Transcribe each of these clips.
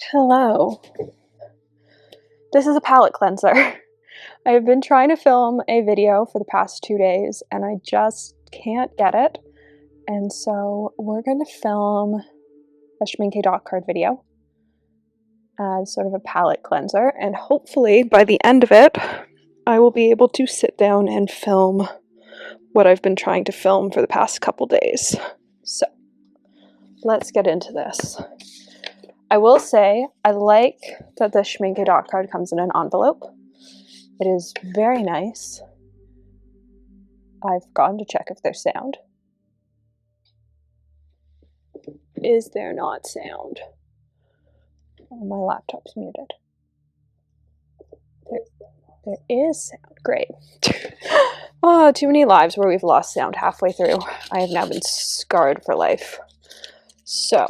Hello. This is a palette cleanser. I have been trying to film a video for the past 2 days and I just can't get it. And so we're going to film a Schmincke dot card video as sort of a palette cleanser, and hopefully by the end of it I will be able to sit down and film what I've been trying to film for the past couple days. So let's get into this. I will say I like that the Schmincke dot card comes in an envelope. It is very nice. I've gone to check if there's sound. Is there not sound? Oh, my laptop's muted. There is sound. Great. Oh, too many lives where we've lost sound halfway through. I have now been scarred for life. So,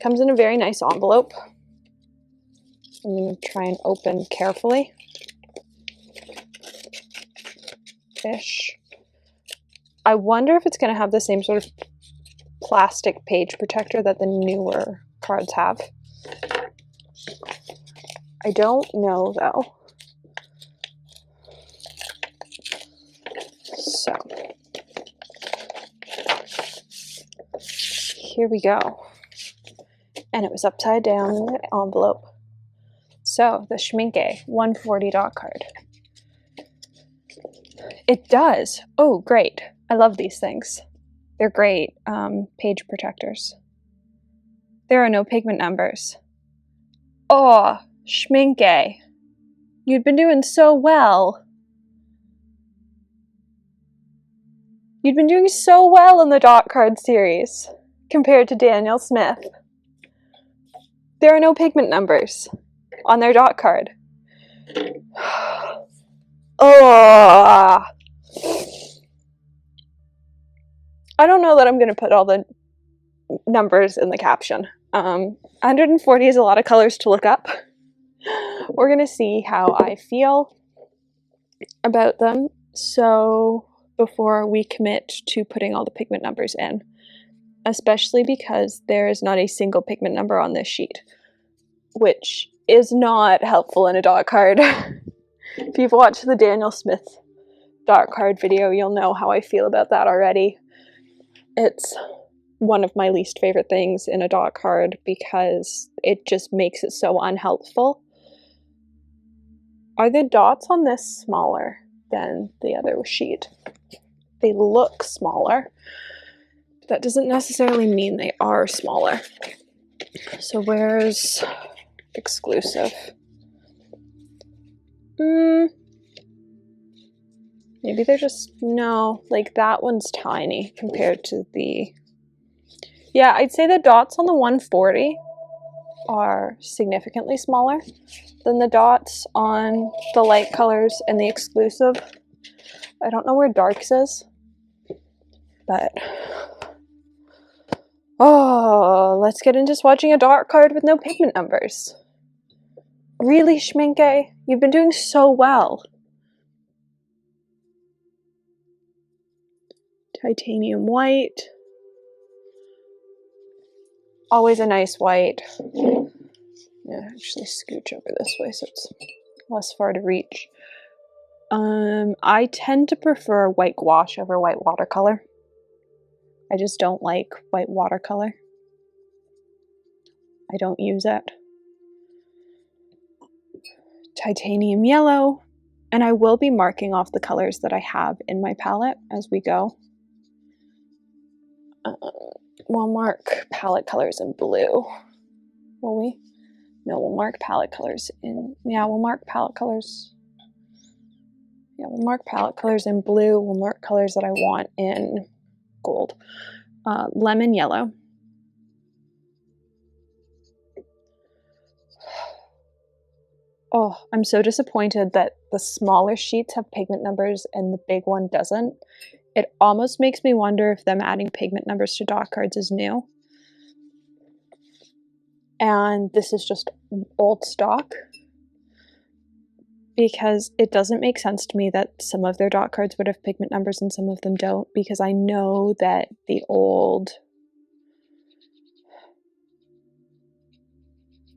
comes in a very nice envelope. I'm going to try and open carefully. Ish. I wonder if it's going to have the same sort of plastic page protector that the newer cards have. I don't know though. So, here we go. And it was upside down in the envelope. So, the Schmincke 140 dot card. It does. Oh, great. I love these things. They're great page protectors. There are no pigment numbers. Oh, Schmincke. You'd been doing so well. You'd been doing so well in the dot card series compared to Daniel Smith. There are no pigment numbers on their dot card. Oh, I don't know that I'm going to put all the numbers in the caption. 140 is a lot of colors to look up. We're going to see how I feel about them. So before we commit to putting all the pigment numbers in, especially because there is not a single pigment number on this sheet, which is not helpful in a dot card. If you've watched the Daniel Smith dot card video, you'll know how I feel about that already. It's one of my least favorite things in a dot card because it just makes it so unhelpful. Are the dots on this smaller than the other sheet? They look smaller. That doesn't necessarily mean they are smaller. So where's exclusive? Maybe they're just, no, like that one's tiny compared to the, yeah, I'd say the dots on the 140 are significantly smaller than the dots on the light colors and the exclusive. I don't know where darks is, but oh, let's get into swatching a dot card with no pigment numbers. Really, Schmincke? You've been doing so well. Titanium white. Always a nice white. Yeah, actually scooch over this way so it's less far to reach. I tend to prefer white gouache over white watercolor. I just don't like white watercolor. I don't use it. Titanium yellow. And I will be marking off the colors that I have in my palette as we go. We'll mark palette colors in blue. Will we? No, we'll mark palette colors in, yeah, we'll mark palette colors. Yeah, we'll mark palette colors in blue. We'll mark colors that I want in gold. Lemon yellow. Oh, I'm so disappointed that the smaller sheets have pigment numbers and the big one doesn't. It almost makes me wonder if them adding pigment numbers to dot cards is new. And this is just old stock. Because it doesn't make sense to me that some of their dot cards would have pigment numbers and some of them don't. Because I know that the old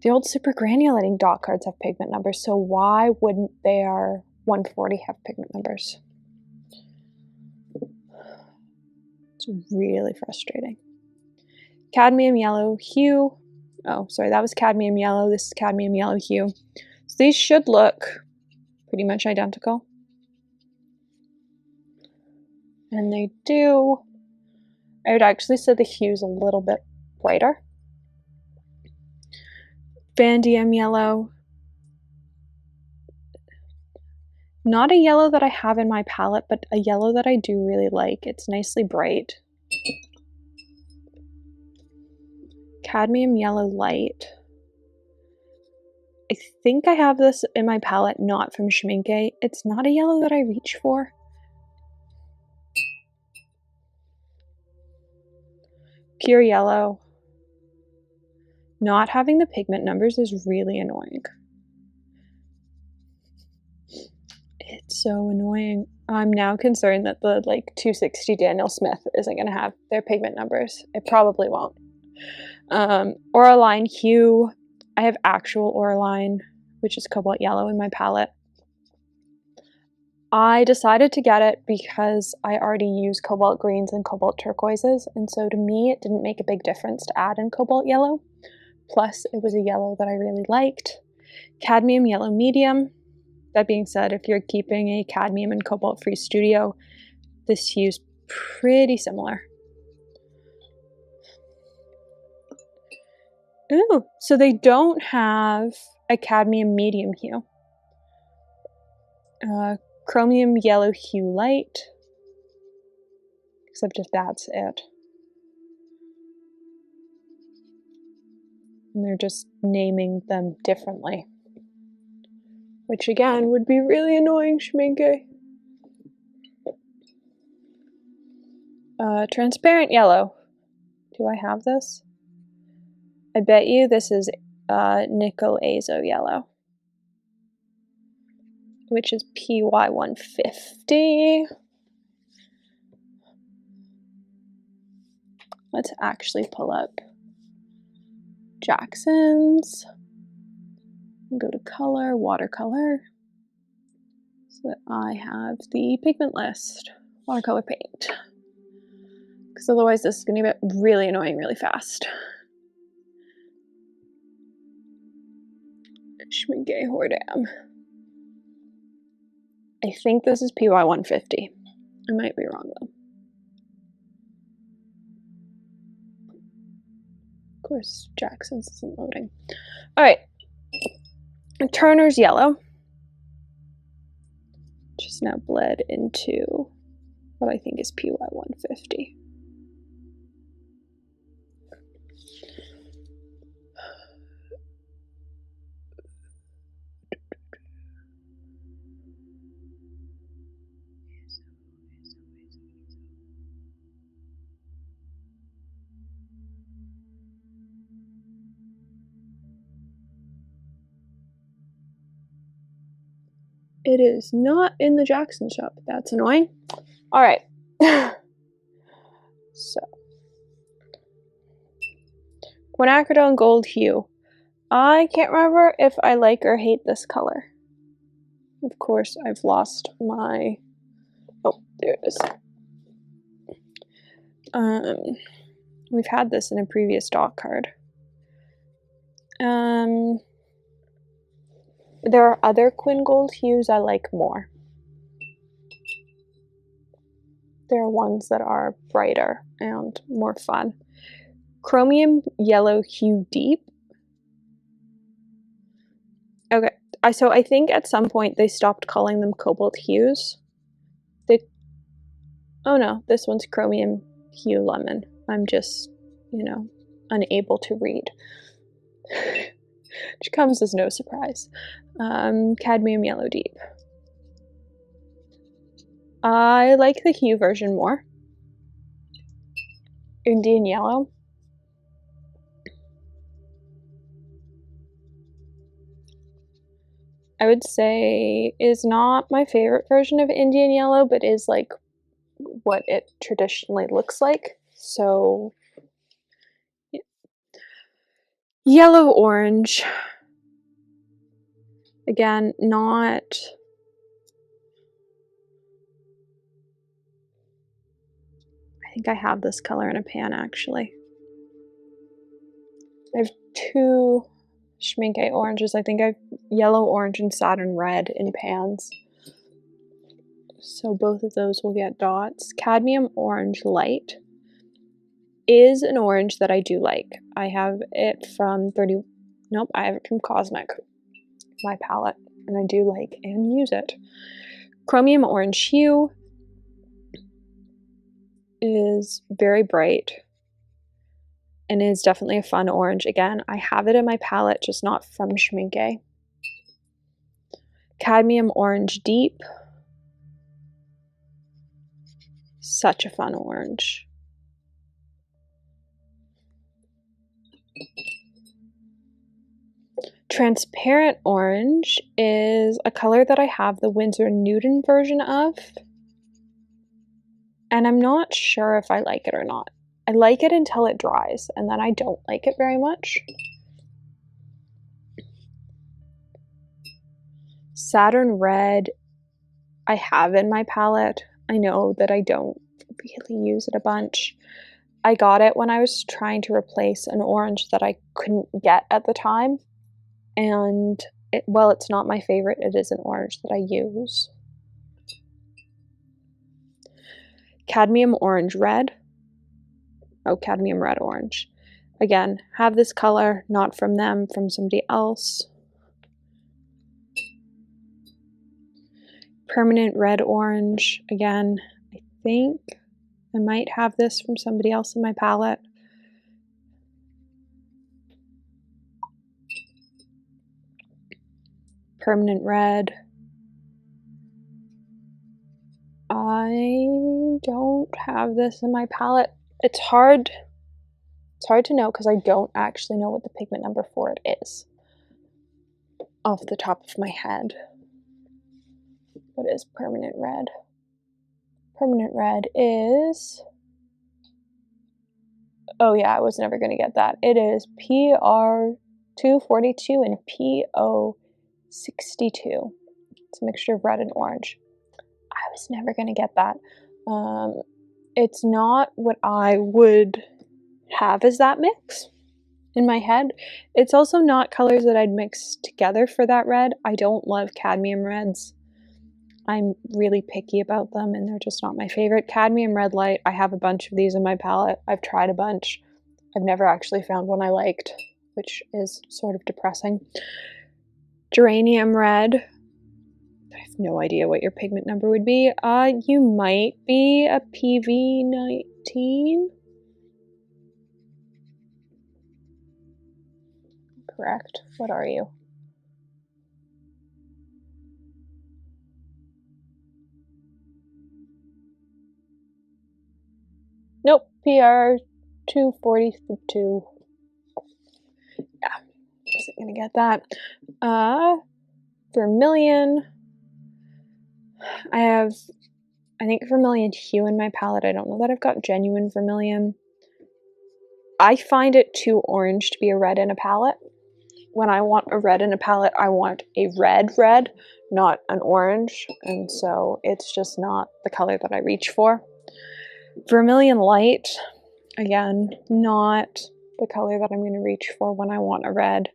The old super granulating dot cards have pigment numbers, so why wouldn't their 140 have pigment numbers? It's really frustrating. Cadmium yellow hue. Oh, sorry, that was cadmium yellow. This is cadmium yellow hue. So these should look pretty much identical. And they do. I would actually say the hue's a little bit brighter. Vanadium yellow. Not a yellow that I have in my palette, but a yellow that I do really like. It's nicely bright. Cadmium yellow light. I think I have this in my palette, not from Schmincke. It's not a yellow that I reach for. Pure yellow. Not having the pigment numbers is really annoying. It's so annoying. I'm now concerned that the 260 Daniel Smith isn't going to have their pigment numbers. It probably won't. Auraline hue. I have actual Auraline, which is cobalt yellow in my palette. I decided to get it because I already use cobalt greens and cobalt turquoises, and so to me it didn't make a big difference to add in cobalt yellow. Plus, it was a yellow that I really liked. Cadmium yellow medium. That being said, if you're keeping a cadmium and cobalt-free studio, this hue's pretty similar. Ooh, so they don't have a cadmium medium hue. Chromium yellow hue light. Except if that's it. And they're just naming them differently. Which again would be really annoying, Schmincke. Transparent yellow. Do I have this? I bet you this is nickel azo yellow, which is PY150. Let's actually pull up Jackson's. Go to color, watercolor, so that I have the pigment list. Watercolor paint. Because otherwise this is going to get really annoying really fast. Schmincke Hordam. I think this is PY150. I might be wrong though. Of course, Jackson's isn't loading. Alright. Turner's yellow. Just now bled into what I think is PY150. It is not in the Jackson shop. That's annoying. All right. So, quinacridone gold hue. I can't remember if I like or hate this color. Of course, I've lost my... Oh, there it is. We've had this in a previous doc card. There are other Quin Gold hues I like more. There are ones that are brighter and more fun. Chromium yellow hue deep. Okay, so I think at some point they stopped calling them cobalt hues. Oh no, this one's chromium hue lemon. I'm just, unable to read. Which comes as no surprise. Cadmium yellow deep. I like the hue version more. Indian yellow. I would say is not my favorite version of Indian yellow, but is like what it traditionally looks like. So yeah. Yellow orange. Again, not... I think I have this color in a pan, actually. I have two Schmincke oranges. I think I have yellow orange and Saturn red in pans. So both of those will get dots. Cadmium orange light is an orange that I do like. I have it from I have it from Cosmic, my palette, and I do like and use it. Chromium orange hue is very bright and is definitely a fun orange. Again, I have it in my palette, just not from Schmincke. Cadmium orange deep. Such a fun orange. Transparent orange is a color that I have the Winsor Newton version of, and I'm not sure if I like it or not. I like it until it dries, and then I don't like it very much. Saturn red I have in my palette. I know that I don't really use it a bunch. I got it when I was trying to replace an orange that I couldn't get at the time. And while it's not my favorite, it is an orange that I use. Cadmium orange red. Oh, cadmium red orange. Again, have this color, not from them, from somebody else. Permanent red orange. Again, I think I might have this from somebody else in my palette. Permanent red. I don't have this in my palette. It's hard to know because I don't actually know what the pigment number for it is off the top of my head. What is permanent red? Permanent red is... Oh yeah, I was never going to get that. It is PR242 and PO62. It's a mixture of red and orange. I was never going to get that. It's not what I would have as that mix in my head. It's also not colors that I'd mix together for that red. I don't love cadmium reds. I'm really picky about them and they're just not my favorite. Cadmium red light, I have a bunch of these in my palette. I've tried a bunch. I've never actually found one I liked, which is sort of depressing. Geranium red. I have no idea what your pigment number would be. You might be a PV19. Correct. What are you? Nope, PR242. Yeah, wasn't gonna get that. Vermilion. I have, I think, vermilion hue in my palette. I don't know that I've got genuine vermilion. I find it too orange to be a red in a palette. When I want a red in a palette, I want a red, not an orange. And so it's just not the color that I reach for. Vermilion light, again, not the color that I'm going to reach for when I want a red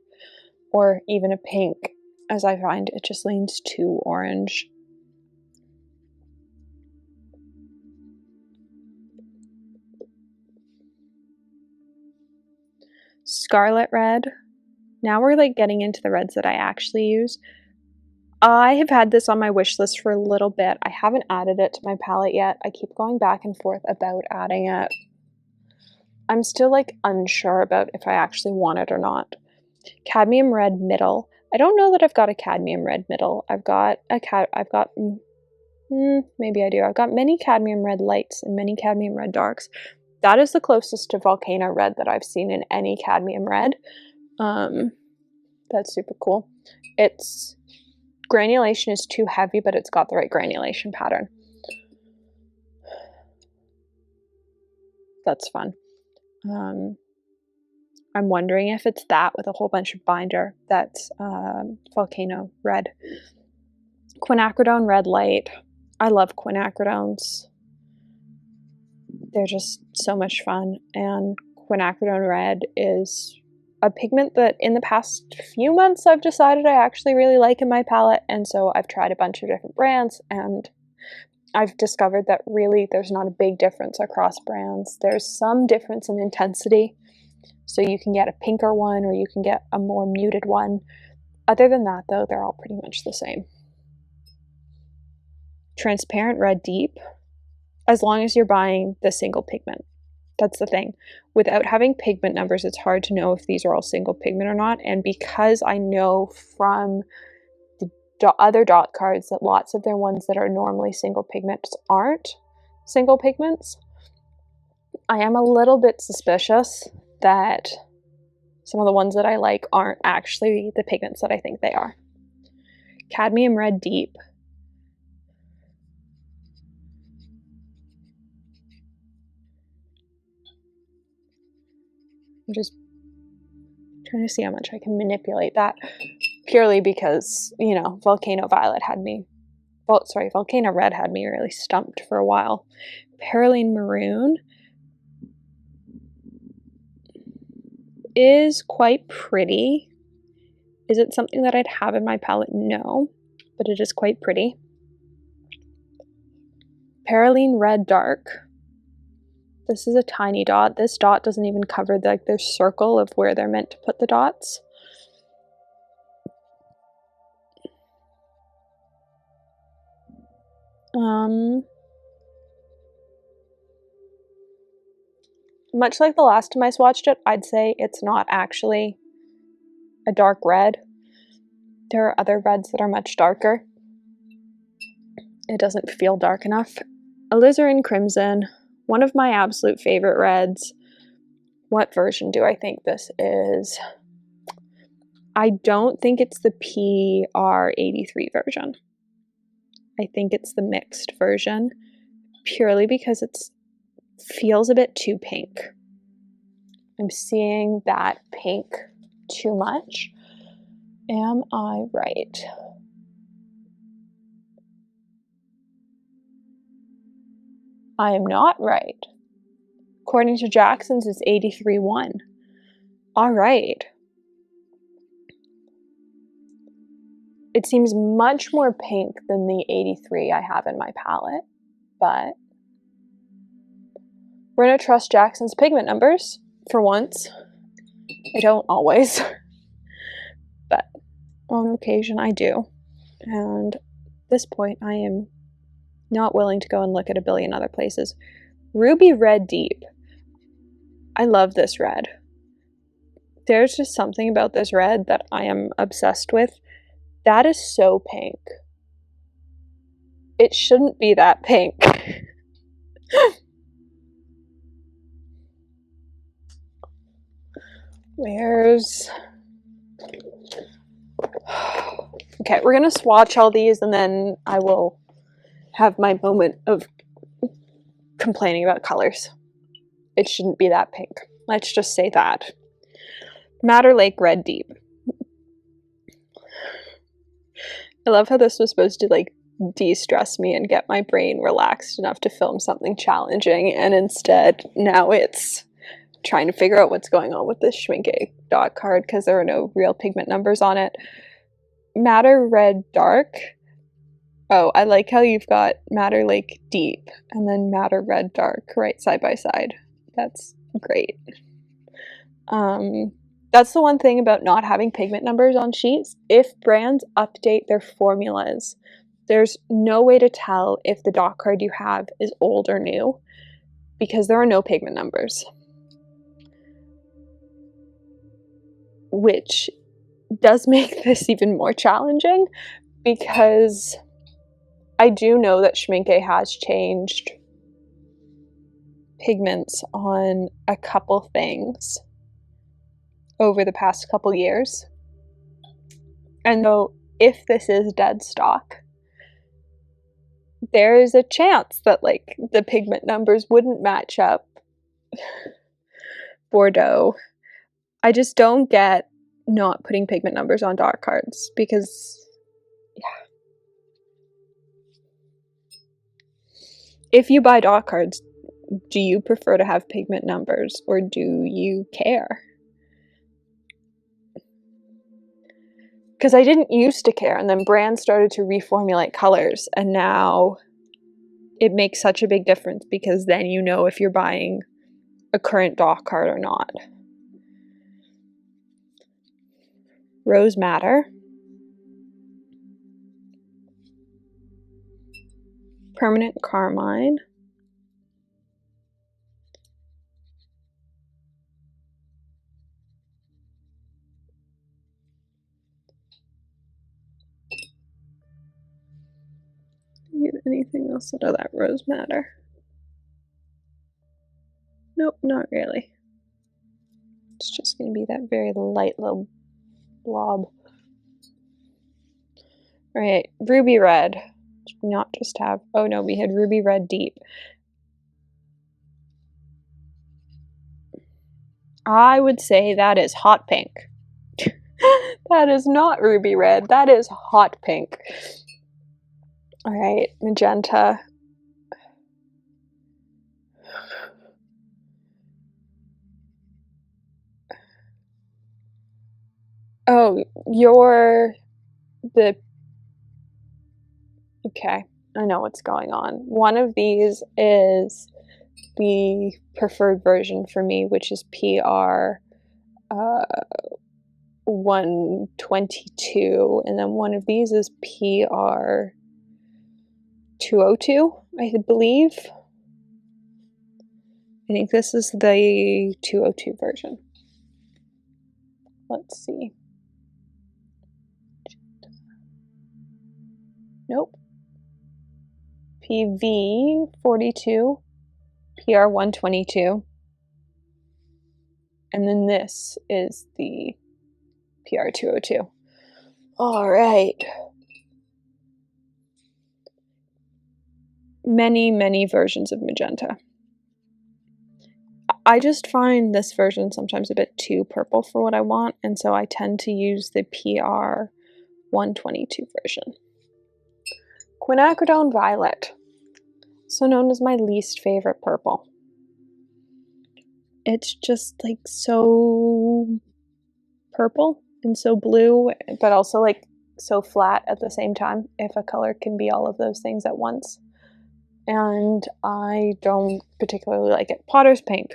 or even a pink, as I find it just leans too orange. Scarlet red. Now we're like getting into the reds that I actually use. I have had this on my wish list for a little bit. I haven't added it to my palette yet. I keep going back and forth about adding it. I'm still like unsure about if I actually want it or not. Cadmium red middle. I don't know that I've got a cadmium red middle. Maybe I do. I've got many cadmium red lights and many cadmium red darks. That is the closest to volcano red that I've seen in any cadmium red. That's super cool. Its granulation is too heavy, but it's got the right granulation pattern. That's fun. I'm wondering if it's that with a whole bunch of binder. That's Volcano Red. Quinacridone Red Light. I love quinacridones. They're just so much fun, and quinacridone red is a pigment that in the past few months I've decided I actually really like in my palette, and so I've tried a bunch of different brands, and I've discovered that really there's not a big difference across brands. There's some difference in intensity, so you can get a pinker one or you can get a more muted one. Other than that though, they're all pretty much the same. Transparent Red Deep, as long as you're buying the single pigment. That's the thing. Without having pigment numbers, it's hard to know if these are all single pigment or not. And because I know from the other dot cards that lots of their ones that are normally single pigments aren't single pigments, I am a little bit suspicious that some of the ones that I like aren't actually the pigments that I think they are. Cadmium Red Deep. I'm just trying to see how much I can manipulate that, purely because, you know, Volcano Red had me really stumped for a while. Perylene Maroon is quite pretty. Is it something that I'd have in my palette? No, but it is quite pretty. Perylene Red Dark. This is a tiny dot. This dot doesn't even cover their circle of where they're meant to put the dots. Much like the last time I swatched it, I'd say it's not actually a dark red. There are other reds that are much darker. It doesn't feel dark enough. Alizarin Crimson, one of my absolute favorite reds. What version do I think this is? I don't think it's the PR83 version. I think it's the mixed version, purely because it feels a bit too pink. I'm seeing that pink too much. Am I right? I am not right. According to Jackson's, it's 83.1. All right. It seems much more pink than the 83 I have in my palette, but we're going to trust Jackson's pigment numbers for once. I don't always, but on occasion I do. And at this point, I am not willing to go and look at a billion other places. Ruby Red Deep. I love this red. There's just something about this red that I am obsessed with. That is so pink. It shouldn't be that pink. Where's... Okay, we're gonna swatch all these and then I will have my moment of complaining about colors. It shouldn't be that pink. Let's just say that. Madder Lake Red Deep. I love how this was supposed to like de-stress me and get my brain relaxed enough to film something challenging, and instead now it's trying to figure out what's going on with this Schmincke dot card because there are no real pigment numbers on it. Madder Red Dark. Oh, I like how you've got Madder Lake Deep and then Madder Red Dark right side by side. That's great. That's the one thing about not having pigment numbers on sheets. If brands update their formulas, there's no way to tell if the dot card you have is old or new because there are no pigment numbers. Which does make this even more challenging because I do know that Schmincke has changed pigments on a couple things over the past couple years. And though if this is dead stock, there is a chance that like the pigment numbers wouldn't match up. Bordeaux. I just don't get not putting pigment numbers on dot cards because, yeah. If you buy dot cards, do you prefer to have pigment numbers or do you care? Because I didn't used to care, and then brands started to reformulate colors, and now it makes such a big difference because then you know if you're buying a current dot card or not. Rose Madder. Permanent Carmine. Anything else out of that Rose Madder? Nope, not really. It's just going to be that very light little blob. Alright, Ruby Red. Should we not just have... Oh no, we had Ruby Red Deep. I would say that is hot pink. That is not Ruby Red. That is hot pink. Alright, Magenta. Oh, you're the... Okay, I know what's going on. One of these is the preferred version for me, which is PR 122, and then one of these is PR 202, I believe. I think this is the 202 version. Let's see. Nope. PV 42, PR 122, and then this is the PR 202. All right. Many versions of magenta. I just find this version sometimes a bit too purple for what I want, and so I tend to use the PR 122 version. Quinacridone Violet, so known as my least favorite purple. It's just like so purple and so blue, but also like so flat at the same time, if a color can be all of those things at once. And I don't particularly like it. Potter's Pink.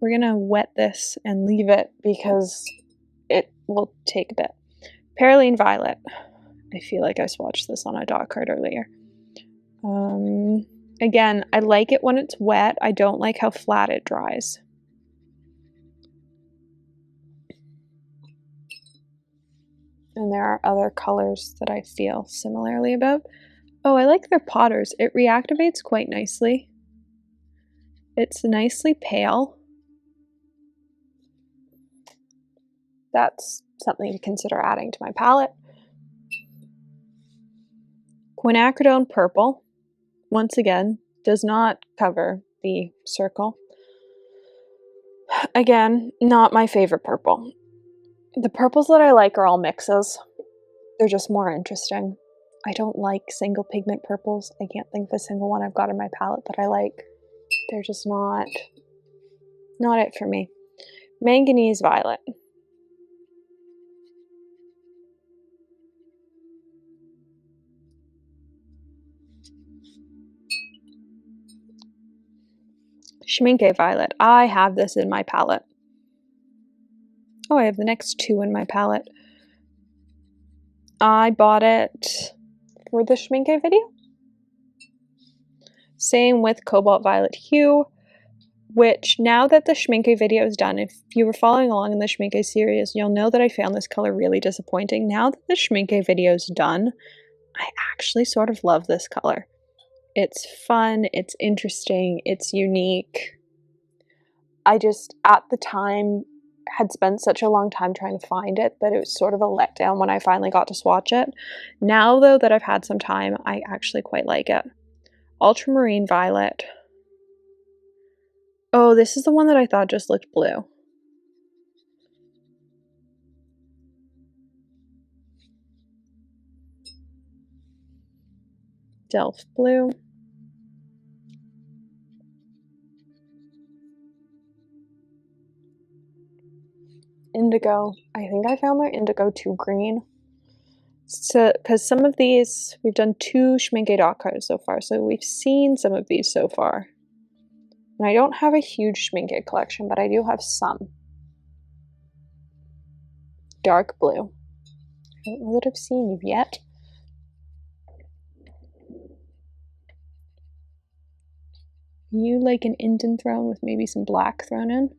We're gonna wet this and leave it because it will take a bit. Perylene Violet. I feel like I swatched this on a dot card earlier. Again, I like it when it's wet. I don't like how flat it dries. And there are other colors that I feel similarly about. Oh, I like their Potters. It reactivates quite nicely. It's nicely pale. That's something to consider adding to my palette. Quinacridone Purple, once again, does not cover the circle. Again, not my favorite purple. The purples that I like are all mixes. They're just more interesting. I don't like single pigment purples. I can't think of a single one I've got in my palette that I like. They're just not it for me. Manganese Violet. Schmincke Violet. I have this in my palette. Oh, I have the next two in my palette. I bought it for the Schmincke video. Same with Cobalt Violet Hue, which now that the Schmincke video is done, if you were following along in the Schmincke series, you'll know that I found this color really disappointing. Now that the Schmincke video is done, I actually sort of love this color. It's fun, it's interesting, it's unique. I just, at the time, had spent such a long time trying to find it that it was sort of a letdown when I finally got to swatch it. Now, though, that I've had some time, I actually quite like it. Ultramarine Violet. Oh, this is the one that I thought just looked blue. Delft blue, indigo. I think I found their indigo too green. So, because some of these, we've done 2 Schmincke dot cards so far, so we've seen some of these so far. And I don't have a huge Schmincke collection, but I do have some. Dark blue. I don't know that I've seen you yet. You like an Indian throne with maybe some black thrown in?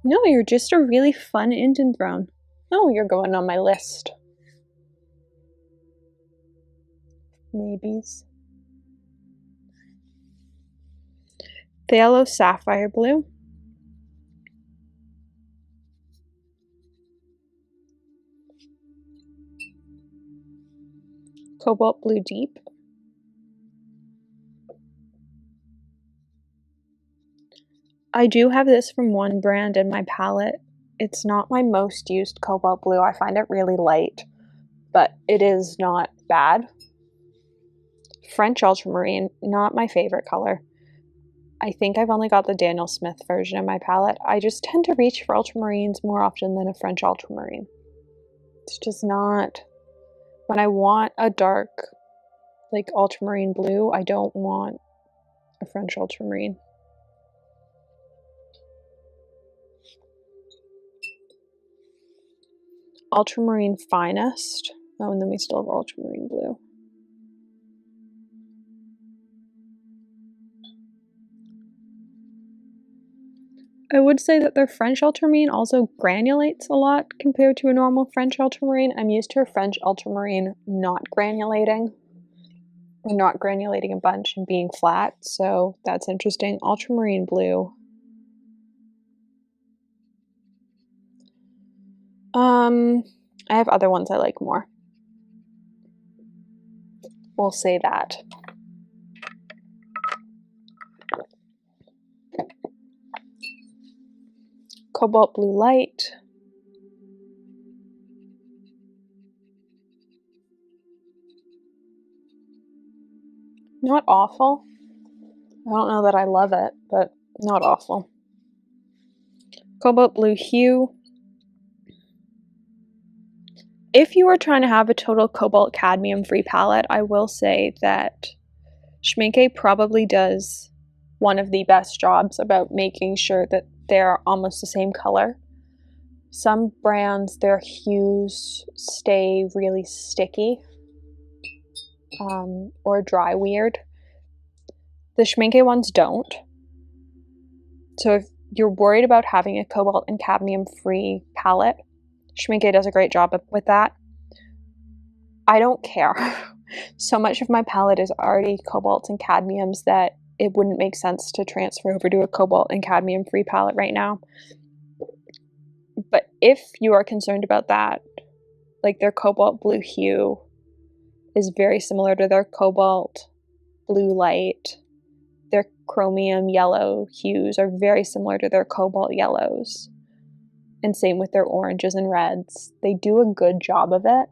No, you're just a really fun Indian throne. Oh, you're going on my list. Maybes. Phthalo sapphire blue. Cobalt blue deep. I do have this from one brand in my palette. It's not my most used cobalt blue. I find it really light, but it is not bad. French ultramarine, not my favorite color. I think I've only got the Daniel Smith version in my palette. I just tend to reach for ultramarines more often than a French ultramarine. It's just not... When I want a dark, like, ultramarine blue, I don't want a French ultramarine. Ultramarine finest. Oh, and then we still have ultramarine blue. I would say that their French ultramarine also granulates a lot compared to a normal French ultramarine. I'm used to a French ultramarine not granulating, or not granulating a bunch and being flat, so that's interesting. Ultramarine blue. I have other ones I like more. We'll say that. Cobalt blue light. Not awful. I don't know that I love it, but not awful. Cobalt blue hue. If you are trying to have a total cobalt cadmium free palette, I will say that Schmincke probably does one of the best jobs about making sure that they're almost the same color. Some brands, their hues stay really sticky or dry weird. The Schmincke ones don't. So if you're worried about having a cobalt and cadmium free palette, Schmincke does a great job with that. I don't care. So much of my palette is already cobalts and cadmiums that it wouldn't make sense to transfer over to a cobalt and cadmium free palette right now. But if you are concerned about that, like their cobalt blue hue is very similar to their cobalt blue light. Their chromium yellow hues are very similar to their cobalt yellows. And same with their oranges and reds. They do a good job of it.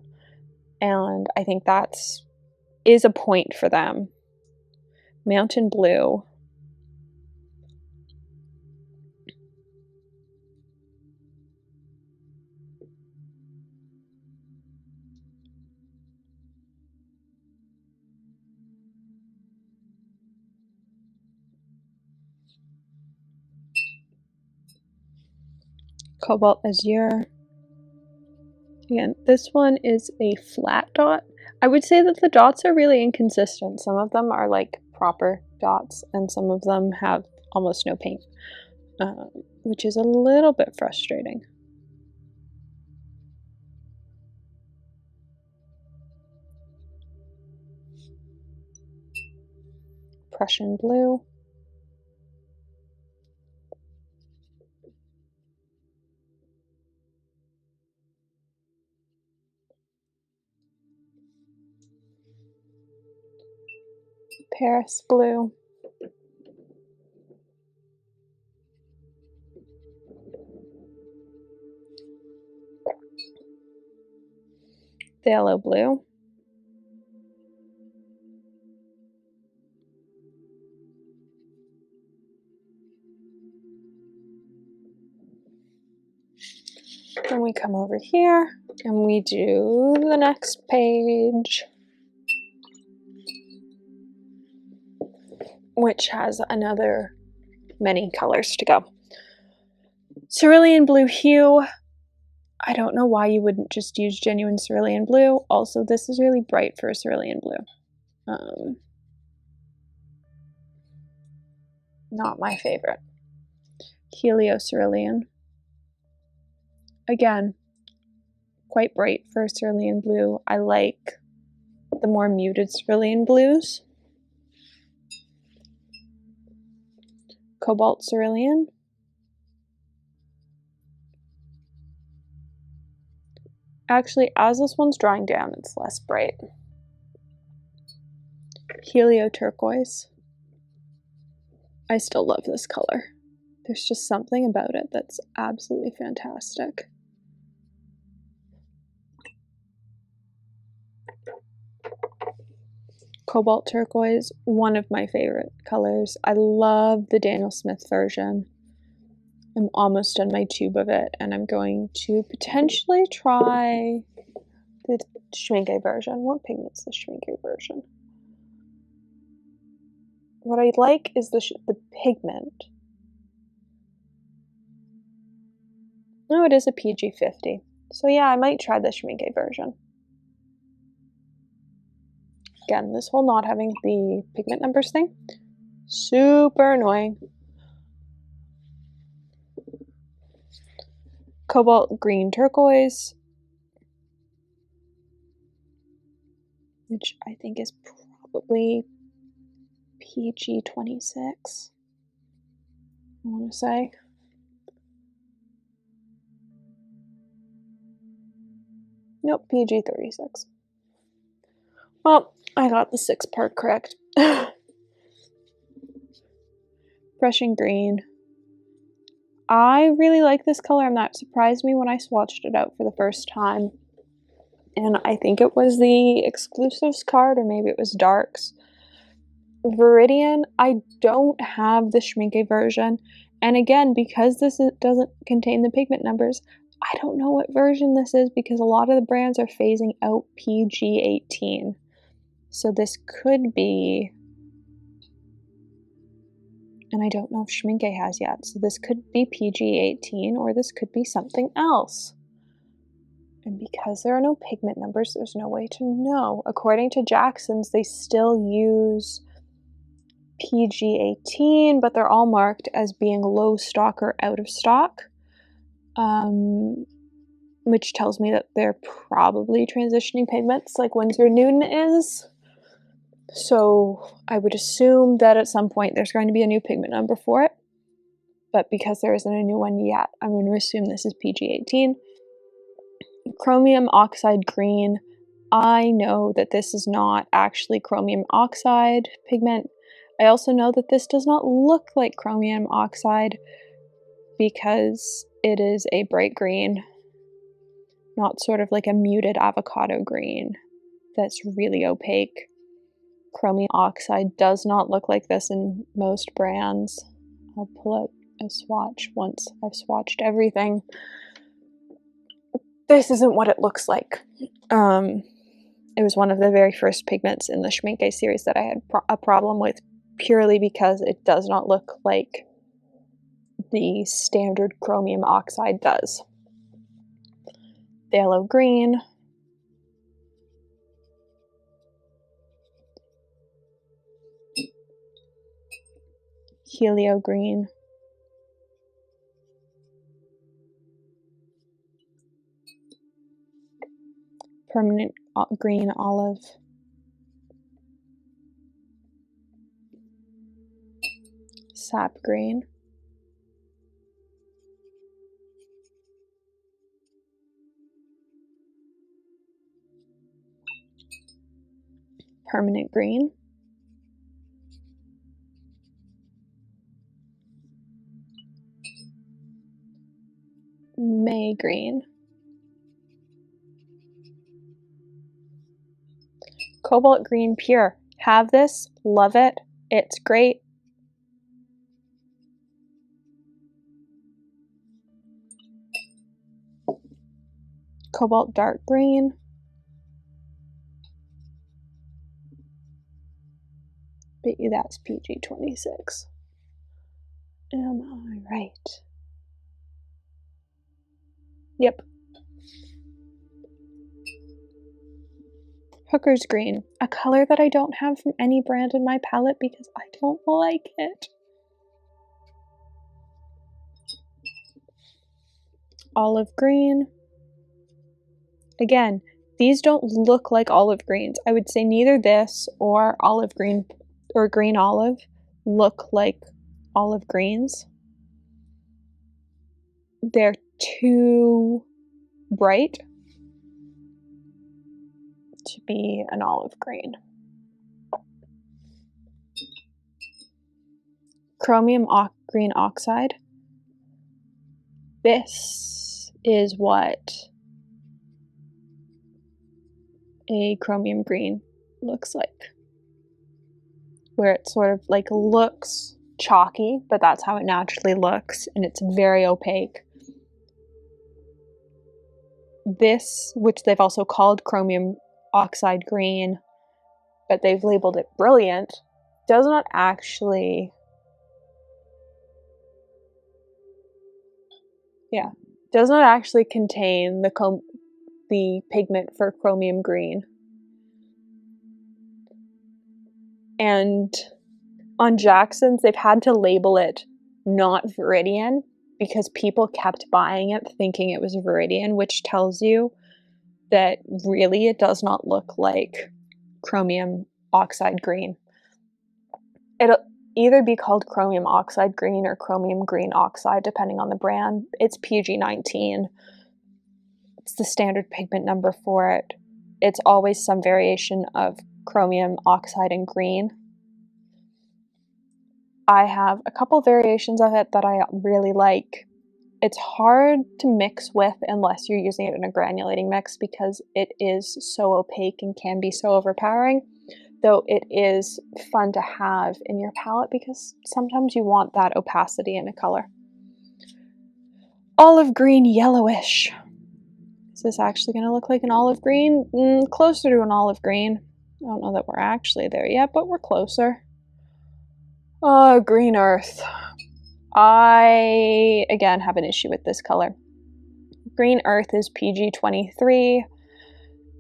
And I think that's is a point for them. Mountain blue. Cobalt azure. Again, this one is a flat dot. I would say that the dots are really inconsistent. Some of them are like proper dots and some of them have almost no paint, which is a little bit frustrating. Prussian blue. Paris blue. phthalo blue, then we come over here and we do the next page, which has another many colors to go. Cerulean blue hue. I don't know why you wouldn't just use genuine cerulean blue. Also, this is really bright for a cerulean blue. Not my favorite. Helio cerulean. Again, quite bright for a cerulean blue. I like the more muted cerulean blues. Cobalt cerulean. Actually, as this one's drying down, it's less bright. Helio turquoise. I still love this color. There's just something about it that's absolutely fantastic. Cobalt turquoise, one of my favorite colors. I love the Daniel Smith version. I'm almost done my tube of it, and I'm going to potentially try the Schmincke version. What pigment's the Schmincke version? What I like is the pigment. No, it is a PG50. So yeah, I might try the Schmincke version. Again, this whole not having the pigment numbers thing, super annoying. Cobalt green turquoise, which I think is probably PG26, I want to say. Nope, PG36. Well, I got the 6 part correct. Prussian green. I really like this color, and that surprised me when I swatched it out for the first time. And I think it was the exclusives card, or maybe it was Darks. Viridian, I don't have the Schmincke version. And again, because this doesn't contain the pigment numbers, I don't know what version this is because a lot of the brands are phasing out PG18. So this could be, and I don't know if Schmincke has yet, so this could be PG18 or this could be something else. And because there are no pigment numbers, there's no way to know. According to Jackson's, they still use PG18, but they're all marked as being low stock or out of stock, which tells me that they're probably transitioning pigments like Winsor Newton is. So I would assume that at some point there's going to be a new pigment number for it, but because there isn't a new one yet, I'm going to assume this is PG18. Chromium oxide green. I know that this is not actually chromium oxide pigment. I also know that this does not look like chromium oxide because it is a bright green, not sort of like a muted avocado green that's really opaque. Chromium oxide does not look like this in most brands. I'll pull out a swatch once I've swatched everything. This isn't what it looks like. It was one of the very first pigments in the Schmincke series that I had a problem with, purely because it does not look like the standard chromium oxide does. Phthalo green. Helio green. Permanent green olive. Sap green. Permanent green. May green. Cobalt Green Pure. Have this, love it, it's great. Cobalt Dark Green. Bet you that's PG 26. Am I right? Yep. Hooker's Green, a color that I don't have from any brand in my palette because I don't like it. Olive Green. Again, these don't look like olive greens. I would say neither this or olive green or green olive look like olive greens. They're too bright to be an olive green. Chromium Green Oxide. This is what a chromium green looks like, where it sort of like looks chalky, but that's how it naturally looks, and it's very opaque. This, which they've also called chromium oxide green, but they've labeled it brilliant, does not actually, does not actually contain the pigment for chromium green. And on Jackson's, they've had to label it not Viridian because people kept buying it thinking it was Viridian, which tells you that really it does not look like chromium oxide green. It'll either be called chromium oxide green or chromium green oxide, depending on the brand. It's PG19. It's the standard pigment number for it. It's always some variation of chromium oxide and green. I have a couple variations of it that I really like. It's hard to mix with unless you're using it in a granulating mix because it is so opaque and can be so overpowering, though it is fun to have in your palette because sometimes you want that opacity in a color. Olive green yellowish. Is this actually going to look like an olive green? Closer to an olive green. I don't know that we're actually there yet, but we're closer. Green earth. I, again, have an issue with this color. Green earth is PG-23.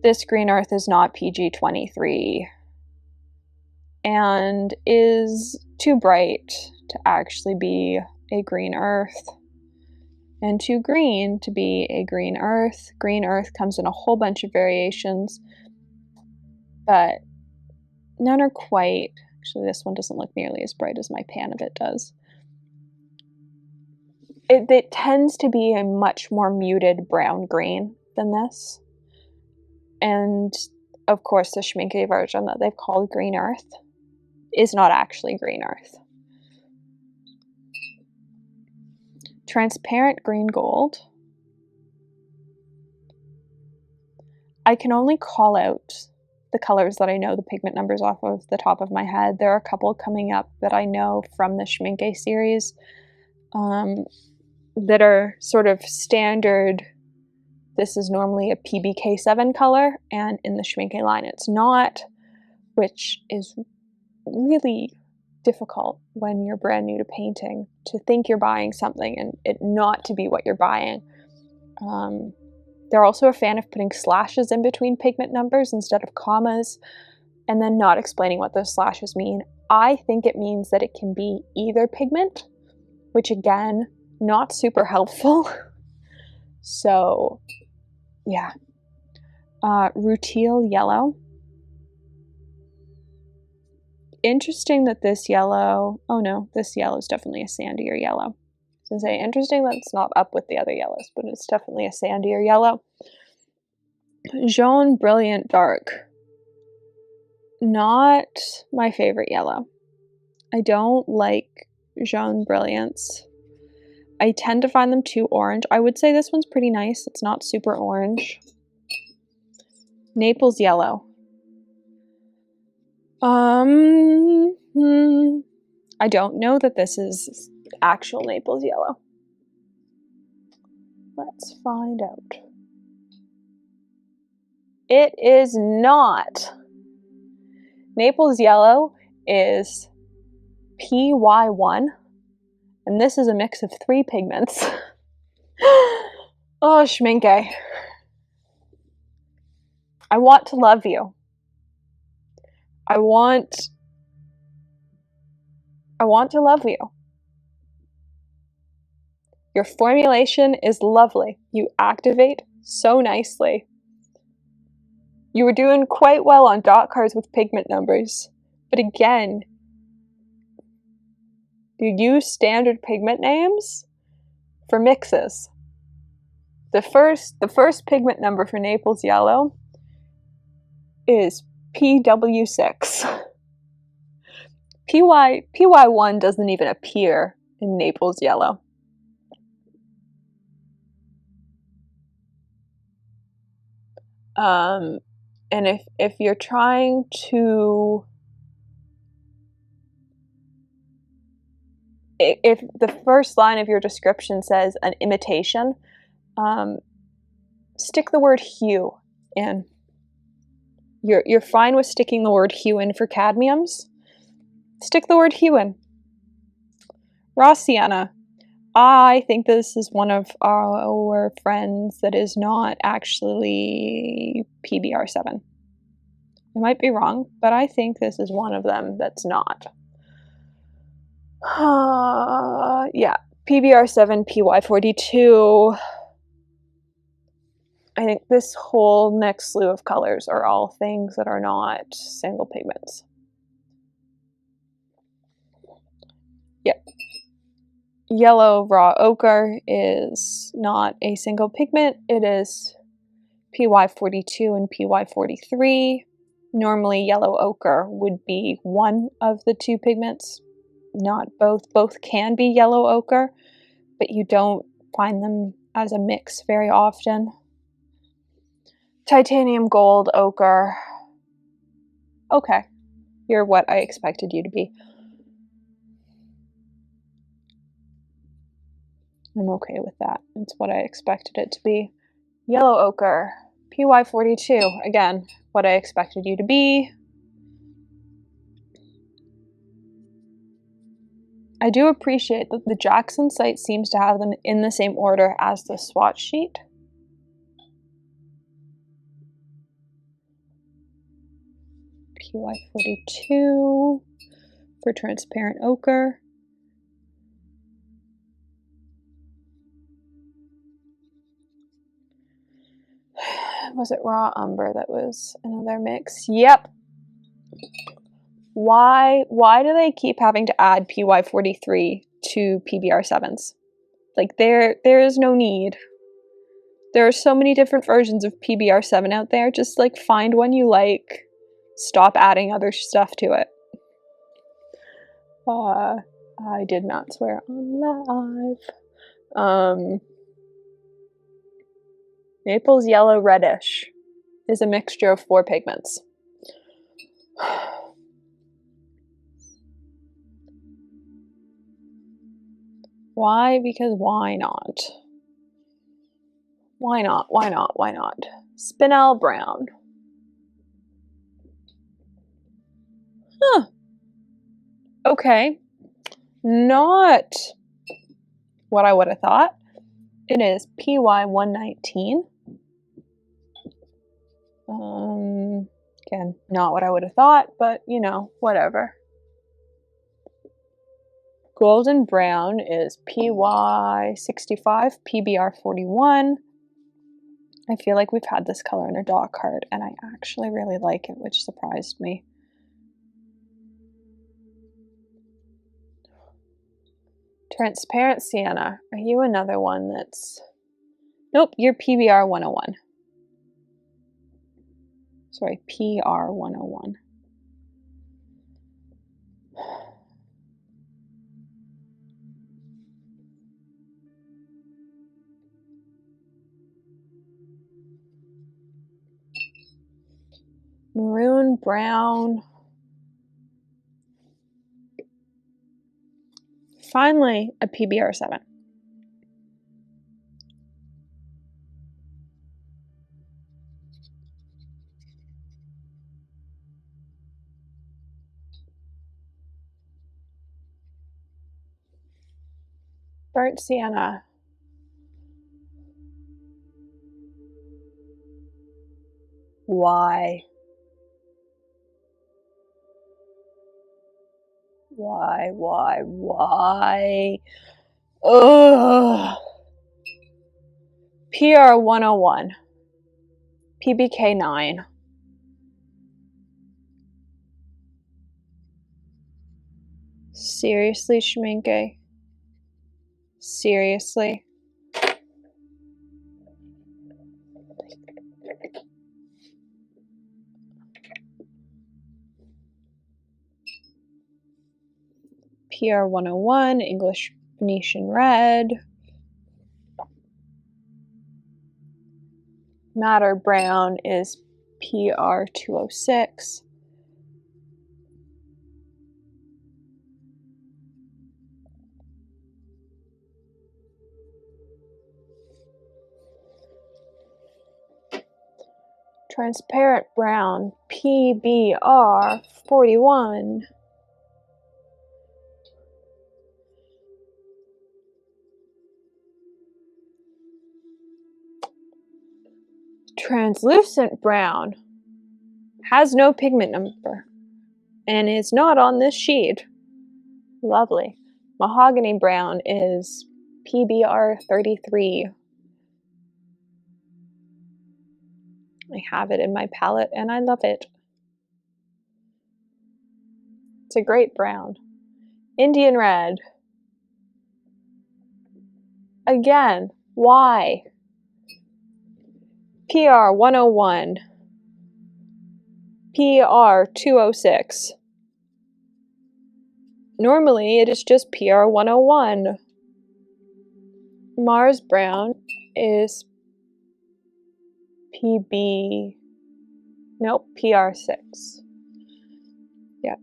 This green earth is not PG-23 and is too bright to actually be a green earth and too green to be a green earth. Green earth comes in a whole bunch of variations, but none are quite. Actually, this one doesn't look nearly as bright as my pan of it does. It tends to be a much more muted brown green than this. And of course, the Schmincke version that they've called green earth is not actually green earth. Transparent green gold. I can only call out the colors that I know the pigment numbers off of the top of my head. There are a couple coming up that I know from the Schmincke series that are sort of standard. This is normally a PBK7 color, and in the Schmincke line it's not, which is really difficult when you're brand new to painting, to think you're buying something and it not to be what you're buying. They're also a fan of putting slashes in between pigment numbers instead of commas, and then not explaining what those slashes mean. I think it means that it can be either pigment, which again, not super helpful. So, yeah. Rutile yellow. Interesting that this yellow, oh no, this yellow is definitely a sandier yellow. I was gonna say, interesting that it's not up with the other yellows, but it's definitely a sandier yellow. Jaune Brilliant Dark. Not my favorite yellow. I don't like Jaune Brilliants. I tend to find them too orange. I would say this one's pretty nice. It's not super orange. Naples Yellow. I don't know that this is actual Naples yellow. Let's find out. It is not. Naples yellow is PY1, and this is a mix of 3 pigments. Oh, Schmincke. I want to love you. I want to love you. Your formulation is lovely. You activate so nicely. You were doing quite well on dot cards with pigment numbers, but again, you use standard pigment names for mixes. The first pigment number for Naples yellow is PW6. PY1 doesn't even appear in Naples yellow. And if you're trying to, if the first line of your description says an imitation, stick the word hue in. You're fine with sticking the word hue in for cadmiums. Stick the word hue in. Raw sienna. I think this is one of our friends that is not actually PBR7. I might be wrong, but I think this is one of them that's not. Yeah, PBR7, PY42. I think this whole next slew of colors are all things that are not single pigments. Yep. Yellow raw ochre is not a single pigment. It is PY42 and PY43. Normally yellow ochre would be one of the 2 pigments, not both. Both can be yellow ochre, but you don't find them as a mix very often. Titanium gold ochre. Okay, you're what I expected you to be. I'm okay with that. It's what I expected it to be. Yellow ochre, PY42. Again, what I expected you to be. I do appreciate that the Jackson site seems to have them in the same order as the swatch sheet. PY42 for transparent ochre. Was it raw umber that was another mix? Yep. Why do they keep having to add PY43 to PBR7s? Like there is no need. There are so many different versions of PBR7 out there. Just like find one you like. Stop adding other stuff to it. I did not swear on live. Naples yellow reddish is a mixture of 4 pigments. Why? Because why not? Why not? Why not? Why not? Spinel brown. Huh. Okay. Not what I would have thought. It is PY119. Again, not what I would have thought, but you know, whatever. Golden brown is PY65, PBR41. I feel like we've had this color in a dot card, and I actually really like it, which surprised me. Transparent sienna. Are you another one that's... Nope, you're PBR 101. Sorry, PR 101. Maroon brown. finally a PBR7. Burnt sienna. Why? Why? Ugh. PR 101. PBK 9. Seriously, Schmincke? Seriously? PR 101, English Venetian Red. Madder Brown is PR 206. Transparent Brown, PBR 41. Translucent Brown has no pigment number and is not on this sheet. Lovely. Mahogany Brown is PBR 33. I have it in my palette and I love it. It's a great brown. Indian Red. Again, why? PR 101. PR 206. Normally it is just PR 101. Mars Brown is PR 6. Yep.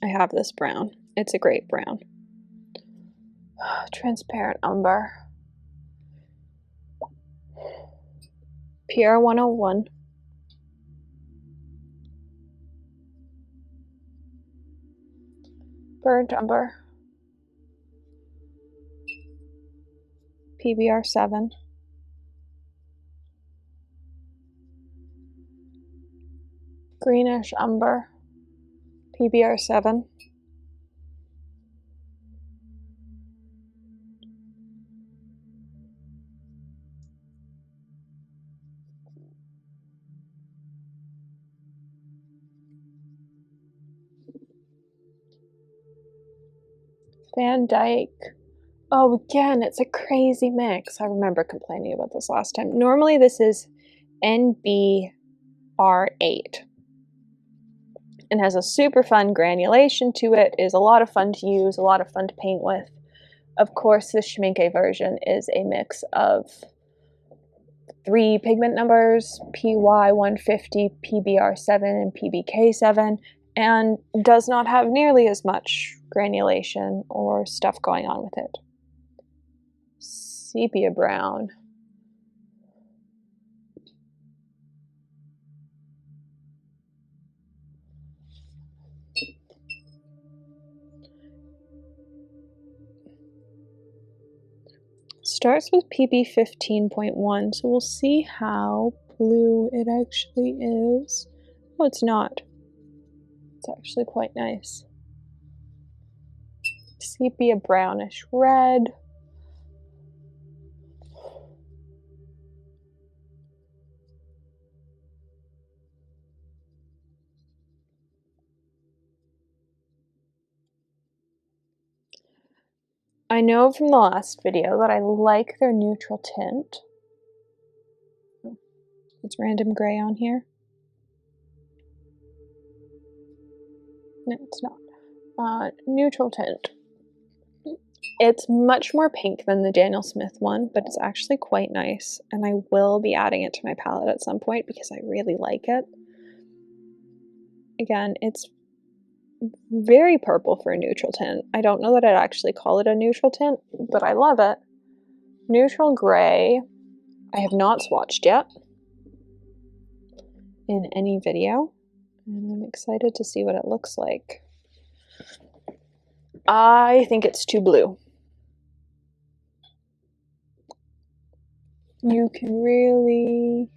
I have this brown. It's a great brown. Transparent Umber. PR 101. Burnt Umber. PBR 7. Greenish Umber. PBR 7. Van Dyke. Oh, again, it's a crazy mix. I remember complaining about this last time. Normally this is NBR8 and has a super fun granulation to it, is a lot of fun to use, a lot of fun to paint with. Of course, the Schmincke version is a mix of 3 pigment numbers, PY150, PBR7, and PBK7, and does not have nearly as much granulation or stuff going on with it. Sepia Brown. Starts with PB 15.1, so we'll see how blue it actually is. Oh, it's not. It's actually quite nice. Sepia brownish red. I know from the last video that I like their neutral tint. It's random gray on here. No, it's not. Neutral tint. It's much more pink than the Daniel Smith one, but it's actually quite nice, and I will be adding it to my palette at some point because I really like it. Again, it's very purple for a neutral tint. I don't know that I'd actually call it a neutral tint, but I love it. Neutral gray. I have not swatched yet in any video, and I'm excited to see what it looks like. I think it's too blue. You can really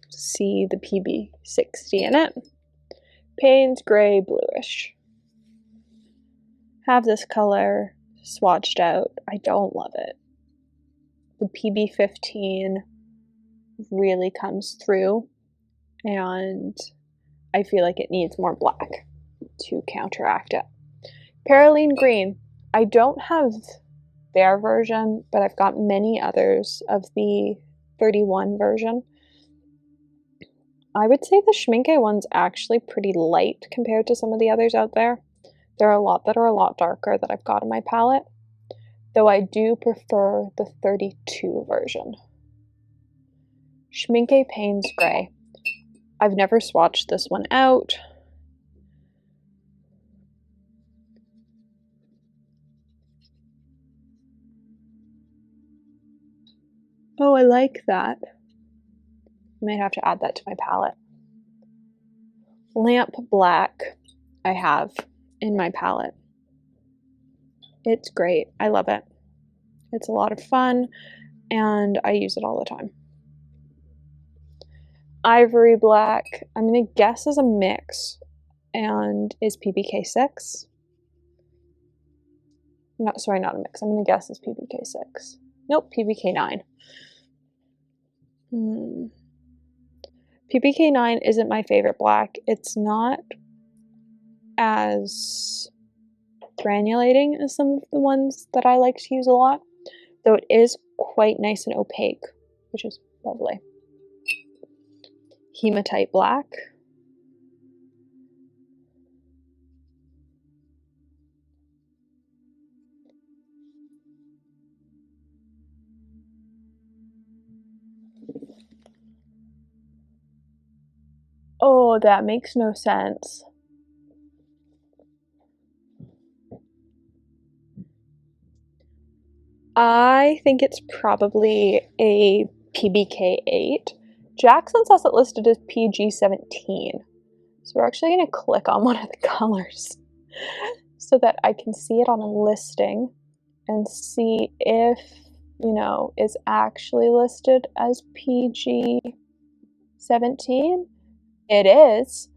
see the PB60 in it. Payne's gray bluish. Have this color swatched out. I don't love it. The PB15 really comes through, and I feel like it needs more black to counteract it. Perylene green. I don't have their version, but I've got many others of the 31 version. I would say the Schmincke one's actually pretty light compared to some of the others out there. There are a lot that are a lot darker that I've got in my palette, though I do prefer the 32 version. Schmincke Payne's Gray. I've never swatched this one out. Oh, I like that. I might have to add that to my palette. Lamp Black I have in my palette. It's great. I love it. It's a lot of fun, and I use it all the time. Ivory Black, I'm going to guess is a mix, and is PBK6. No, sorry, not a mix. I'm going to guess it's PBK6. Nope, PBK9. PBK9 isn't my favorite black. It's not as granulating as some of the ones that I like to use a lot, though it is quite nice and opaque, which is lovely. Hematite Black. Oh, that makes no sense. I think it's probably a PBK8. Jackson has it listed as PG17. So we're actually going to click on one of the colors so that I can see it on a listing and see if, you know, it's actually listed as PG17. It is.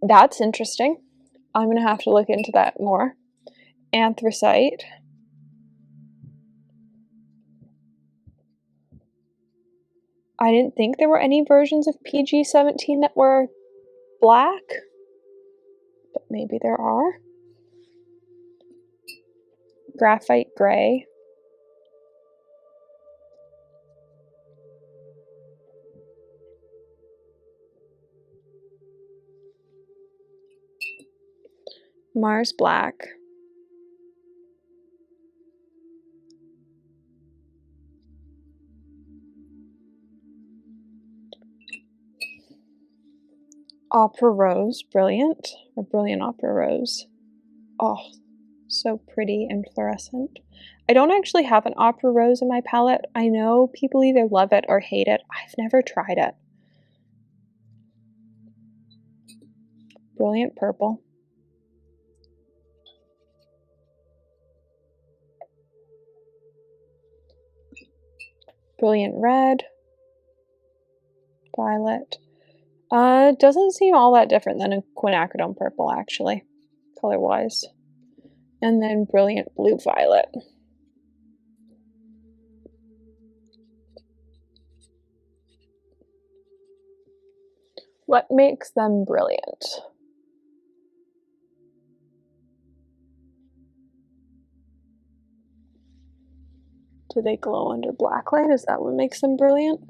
That's interesting. I'm going to have to look into that more. Anthracite. I didn't think there were any versions of PG17 that were black, but maybe there are. Graphite Gray. Mars Black. Opera Rose, Brilliant, or Brilliant Opera Rose. Oh, so pretty and fluorescent. I don't actually have an Opera Rose in my palette. I know people either love it or hate it. I've never tried it. Brilliant Purple. Brilliant Red. Violet. It doesn't seem all that different than a quinacridone purple, actually, color-wise. And then Brilliant Blue Violet. What makes them brilliant? Do they glow under blacklight? Is that what makes them brilliant?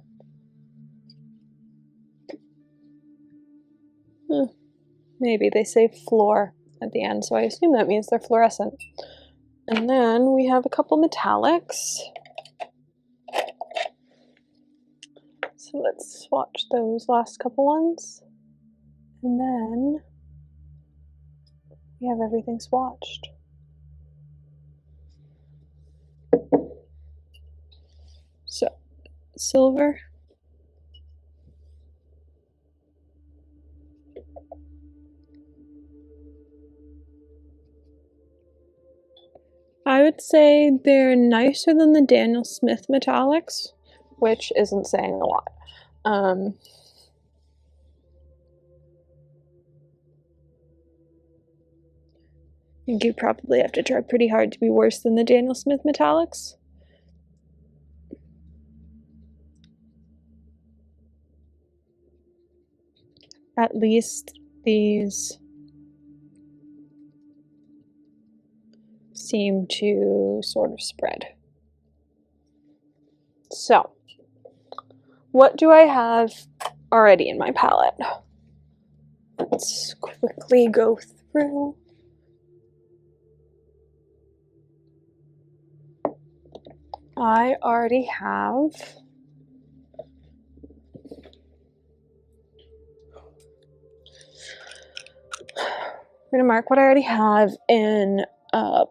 Maybe. They say fluor at the end, so I assume that means they're fluorescent. And then we have a couple metallics. So let's swatch those last couple ones, and then we have everything swatched. So, silver, I would say they're nicer than the Daniel Smith metallics, which isn't saying a lot. I think you probably have to try pretty hard to be worse than the Daniel Smith metallics. At least these seem to sort of spread. So, what do I have already in my palette? Let's quickly go through. I already have I'm going to mark what I already have in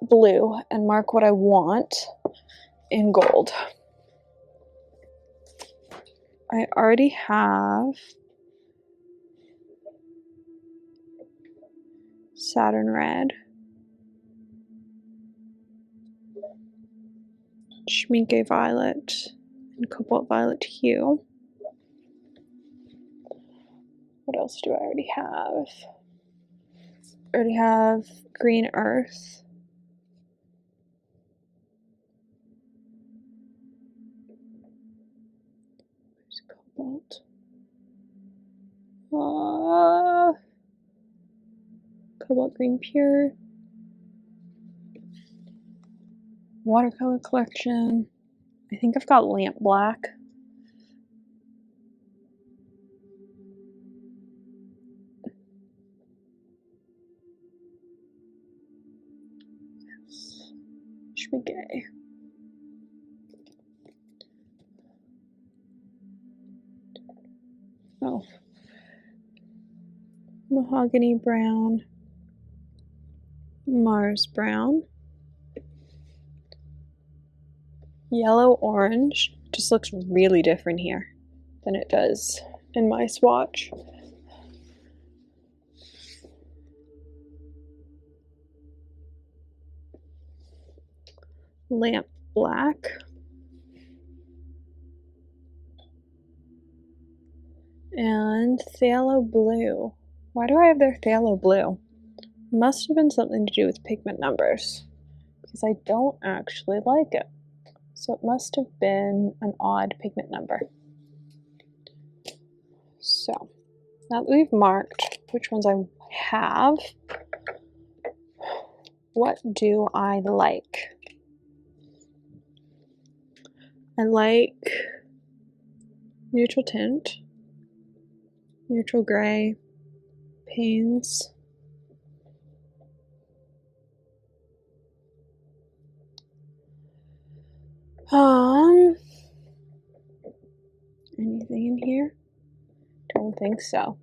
blue and mark what I want in gold. I already have Saturn Red, Schmincke Violet, and Cobalt Violet Hue. What else do I already have? I already have Green Earth. There's Cobalt. Cobalt Green Pure. Watercolor collection. I think I've got Lamp Black. Yes. Schmincke. Oh. Mahogany Brown. Mars Brown. Yellow Orange. Just looks really different here than it does in my swatch. Lamp Black. And Phthalo Blue. Why do I have their Phthalo Blue? Must have been something to do with pigment numbers, because I don't actually like it. So it must have been an odd pigment number. So now that we've marked which ones I have, what do I like? I like neutral tint, neutral gray, panes, anything in here? Don't think so.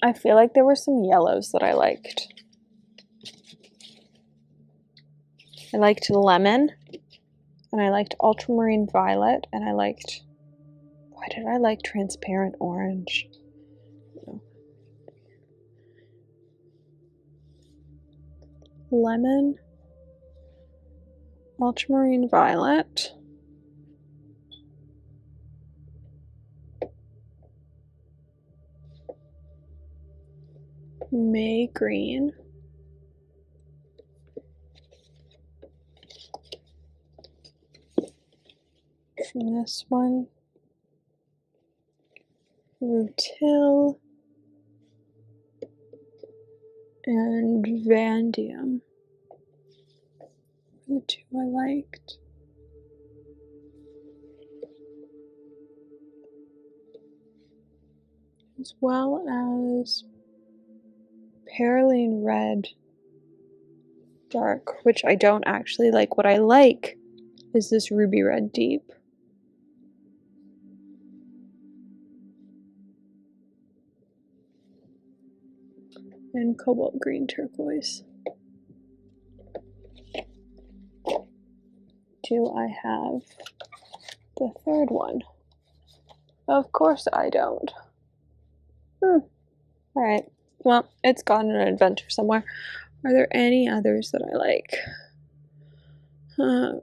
I feel like there were some yellows that I liked. I liked lemon, and I liked ultramarine violet, and I liked, why did I like transparent orange? No. Lemon, ultramarine violet, May green, from this one, Rutil, and Vanadium. The two I liked. As well as Perylene Red Dark, which I don't actually like. What I like is this ruby red deep. And cobalt green turquoise. Do I have the third one? Of course I don't. Alright, well, it's gone in an adventure somewhere. Are there any others that I like? No.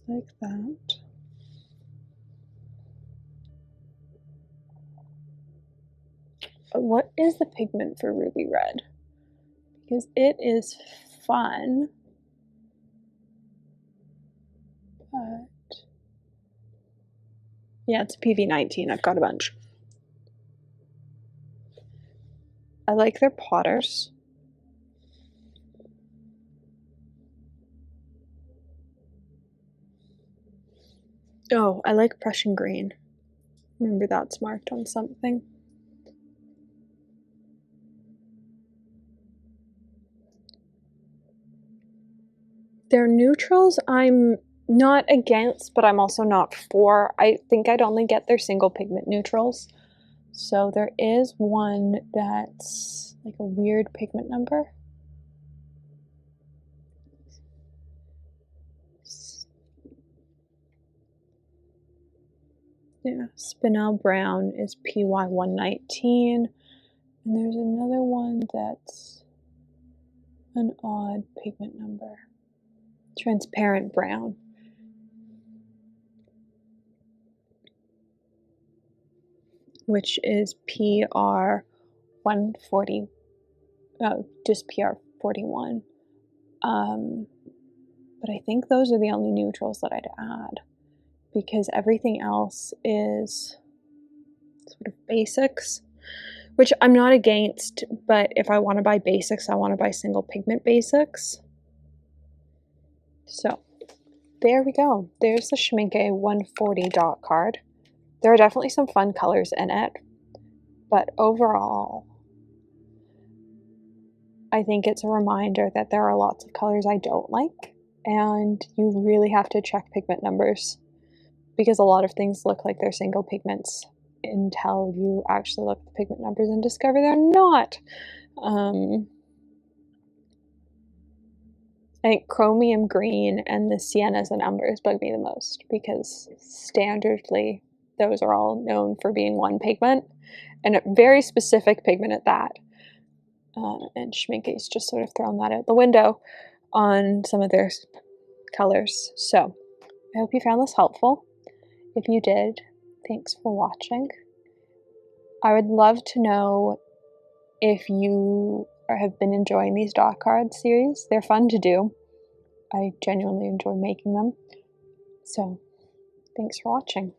Like that. What is the pigment for ruby red? Because it is fun, but yeah, it's a PV19. I've got a bunch. I like their potters. Oh, I like Prussian green. Remember that's marked on something. Their neutrals I'm not against, but I'm also not for. I think I'd only get their single pigment neutrals. So there is one that's like a weird pigment number. Yeah, Spinel Brown is PY119. And there's another one that's an odd pigment number. Transparent Brown. Which is PR140, just PR41. But I think those are the only neutrals that I'd add, because everything else is sort of basics, which I'm not against, but if I want to buy basics, I want to buy single pigment basics. So there we go. There's the Schmincke 140 dot card. There are definitely some fun colors in it, but overall, I think it's a reminder that there are lots of colors I don't like, and you really have to check pigment numbers, because a lot of things look like they're single pigments until you actually look at the pigment numbers and discover they're not. I think chromium green and the siennas and umbers bug me the most, because standardly those are all known for being one pigment, and a very specific pigment at that. And Schmincke's just sort of thrown that out the window on some of their colors. So I hope you found this helpful. If you did, thanks for watching. I would love to know if you have been enjoying these dot card series. They're fun to do. I genuinely enjoy making them. So thanks for watching.